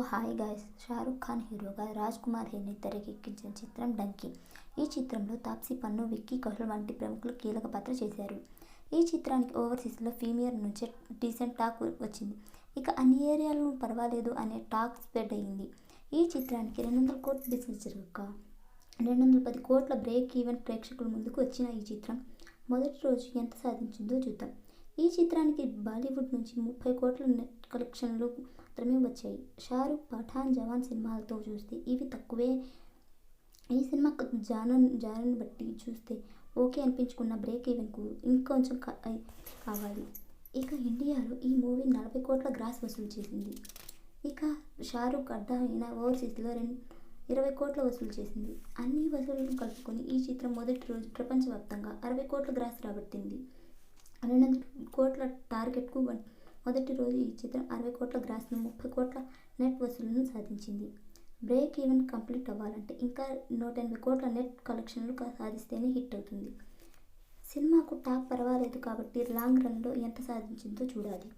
Hi guys, Shahrukh Khan హీరోగా రాజ్ కుమార్ హిర్ని తెరకెక్కించిన చిత్రం డంకీ. ఈ చిత్రంలో తాప్సీ పన్ను, విక్కీ కౌశల్ వంటి ప్రముఖులు కీలక పాత్ర చేశారు. ఈ చిత్రానికి ఓవర్సీస్లో ప్రీమియర్ నుంచే డీసెంట్ టాక్ వచ్చింది. ఇక అన్ని ఏరియాలను పర్వాలేదు అనే టాక్ స్ప్రెడ్ అయ్యింది. ఈ చిత్రానికి 200 కోట్ల బిజినెస్ జరగగా 210 కోట్ల బ్రేక్ ఈవెన్ ప్రేక్షకుల ముందుకు వచ్చిన ఈ చిత్రం మొదటి రోజు ఎంత సాధించిందో చూద్దాం. ఈ చిత్రానికి బాలీవుడ్ నుంచి 30 కోట్ల నెట్ కలెక్షన్లు మాత్రమే వచ్చాయి. షారుఖ్, పఠాన్, జవాన్ సినిమాలతో చూస్తే ఇవి తక్కువే. ఈ సినిమా జానర్ని బట్టి చూస్తే ఓకే అనిపించుకున్న బ్రేక్ ఈవెన్కు ఇంకొంచెం కావాలి. ఇక ఇండియాలో ఈ మూవీ 40 కోట్ల గ్రాస్ వసూలు చేసింది. ఇక షారుఖ్ అడ్డా అయిన ఓవర్సీస్లో 20 కోట్ల వసూలు చేసింది. అన్ని వసూళ్లను కలుపుకొని ఈ చిత్రం మొదటి రోజు ప్రపంచవ్యాప్తంగా 60 కోట్ల గ్రాస్ రాబట్టింది. 200 కోట్ల టార్గెట్కు మొదటి రోజు ఈ చిత్రం 60 కోట్ల గ్రాస్ను, 30 కోట్ల నెట్ వసూళ్లను సాధించింది. బ్రేక్ ఈవెన్ కంప్లీట్ అవ్వాలంటే ఇంకా 180 కోట్ల నెట్ కలెక్షన్లు సాధిస్తేనే హిట్ అవుతుంది. సినిమాకు టాక్ పర్వాలేదు కాబట్టి లాంగ్ రన్లో ఎంత సాధించిందో చూడాలి.